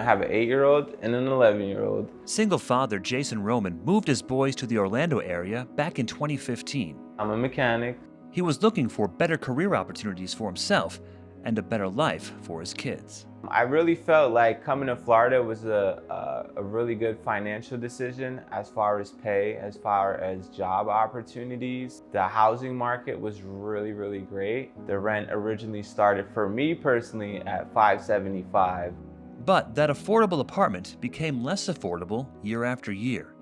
have an 8-year-old and an 11-year-old. Single father Jason Roman moved his boys to the Orlando area back in 2015. I'm a mechanic. He was looking for better career opportunities for himself and a better life for his kids. I really felt like coming to Florida was a really good financial decision as far as pay, as far as job opportunities. The housing market was really, really great. The rent originally started for me personally at $575. But that affordable apartment became less affordable year after year.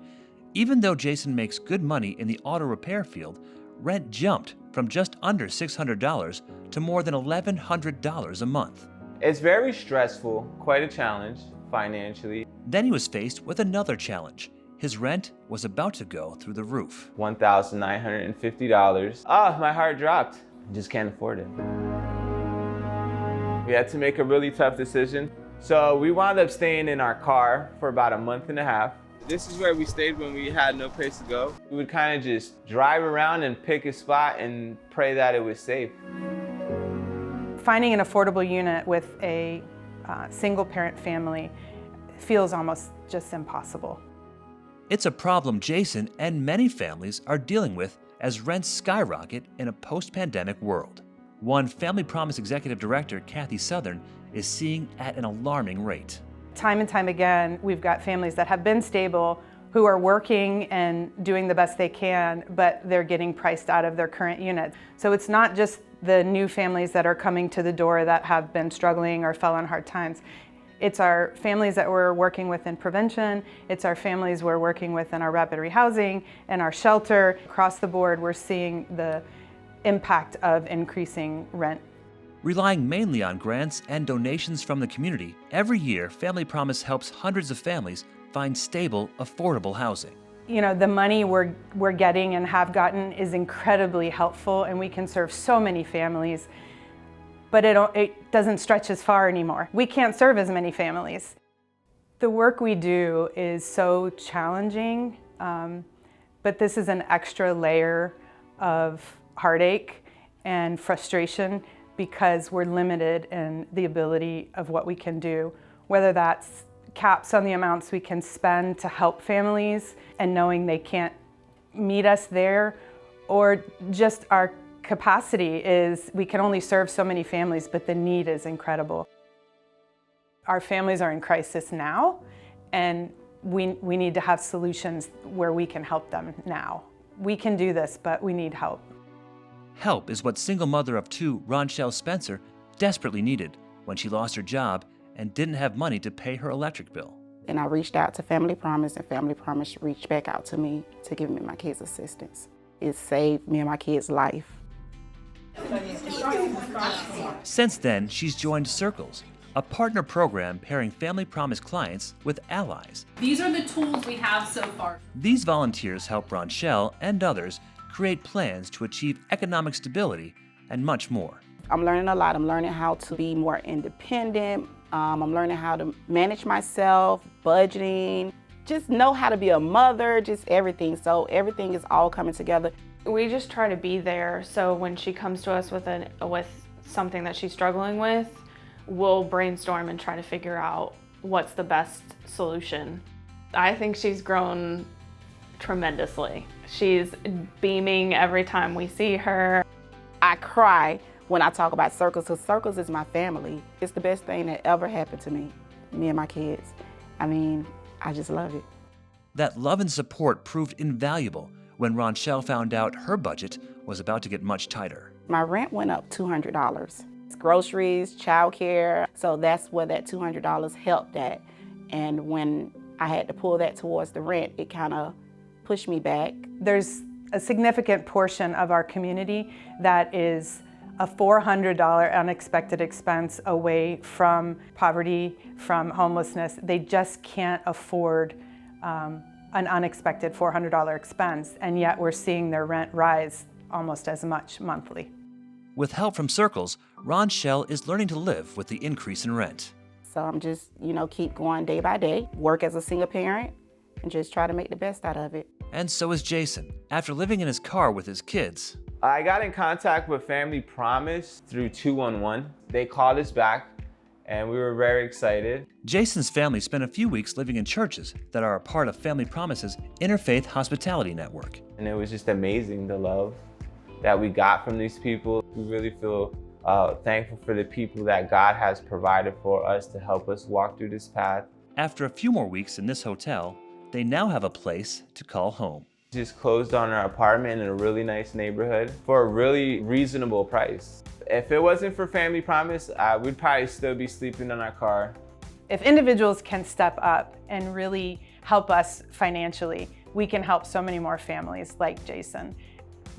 Even though Jason makes good money in the auto repair field, rent jumped from just under $600 to more than $1,100 a month. It's very stressful, quite a challenge financially. Then he was faced with another challenge. His rent was about to go through the roof. $1,950. My heart dropped. Just can't afford it. We had to make a really tough decision. So we wound up staying in our car for about a month and a half. This is where we stayed when we had no place to go. We would kind of just drive around and pick a spot and pray that it was safe. Finding an affordable unit with a single parent family feels almost just impossible. It's a problem Jason and many families are dealing with as rents skyrocket in a post-pandemic world. One Family Promise Executive Director, Kathy Southern, is seeing at an alarming rate. Time and time again, we've got families that have been stable, who are working and doing the best they can, but they're getting priced out of their current unit. So it's not just the new families that are coming to the door that have been struggling or fell on hard times. It's our families that we're working with in prevention, it's our families we're working with in our rapid rehousing and our shelter. Across the board, we're seeing the impact of increasing rent. Relying mainly on grants and donations from the community, every year Family Promise helps hundreds of families find stable, affordable housing. You know, the money we're getting and have gotten is incredibly helpful, and we can serve so many families, but it doesn't stretch as far anymore. We can't serve as many families. The work we do is so challenging, but this is an extra layer of heartache and frustration because we're limited in the ability of what we can do, whether that's caps on the amounts we can spend to help families and knowing they can't meet us there, or just our capacity is we can only serve so many families, but the need is incredible. Our families are in crisis now, and we need to have solutions where we can help them now. We can do this, but we need help. Help is what single mother of two, Ronshelle Spencer, desperately needed when she lost her job and didn't have money to pay her electric bill. And I reached out to Family Promise, and Family Promise reached back out to me to give me my kids' assistance. It saved me and my kids' life. Since then, she's joined Circles, a partner program pairing Family Promise clients with allies. These are the tools we have so far. These volunteers help Ronshelle and others create plans to achieve economic stability and much more. I'm learning a lot. I'm learning how to be more independent. I'm learning how to manage myself, budgeting, just know how to be a mother, just everything. So everything is all coming together. We just try to be there, so when she comes to us with something that she's struggling with, we'll brainstorm and try to figure out what's the best solution. I think she's grown tremendously. She's beaming every time we see her. I cry when I talk about Circles, because Circles is my family. It's the best thing that ever happened to me and my kids. I mean, I just love it. That love and support proved invaluable when Ronshelle found out her budget was about to get much tighter. My rent went up $200. It's groceries, childcare, so that's where that $200 helped at. And when I had to pull that towards the rent, it kind of pushed me back. There's a significant portion of our community that is a $400 unexpected expense away from poverty, from homelessness. They just can't afford an unexpected $400 expense, and yet we're seeing their rent rise almost as much monthly. With help from Circles, Ronshelle is learning to live with the increase in rent. So I'm just, keep going day by day, work as a single parent, and just try to make the best out of it. And so is Jason. After living in his car with his kids, I got in contact with Family Promise through 211. They called us back and we were very excited. Jason's family spent a few weeks living in churches that are a part of Family Promise's Interfaith Hospitality Network. And it was just amazing, the love that we got from these people. We really feel thankful for the people that God has provided for us to help us walk through this path. After a few more weeks in this hotel, they now have a place to call home. Just closed on our apartment in a really nice neighborhood for a really reasonable price. If it wasn't for Family Promise, we'd probably still be sleeping in our car. If individuals can step up and really help us financially, we can help so many more families like Jason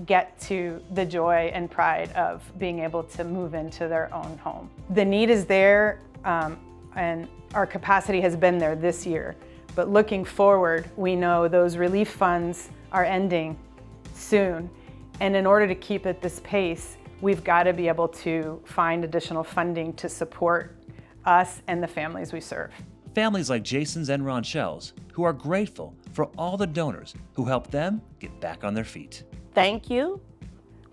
get to the joy and pride of being able to move into their own home. The need is there, and our capacity has been there this year. But looking forward, we know those relief funds are ending soon. And in order to keep at this pace, we've got to be able to find additional funding to support us and the families we serve. Families like Jason's and Ronchelle's, who are grateful for all the donors who helped them get back on their feet. Thank you.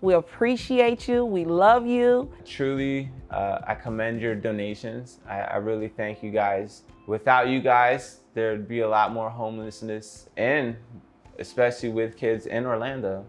We appreciate you. We love you. Truly, I commend your donations. I really thank you guys. Without you guys, there'd be a lot more homelessness, and especially with kids in Orlando.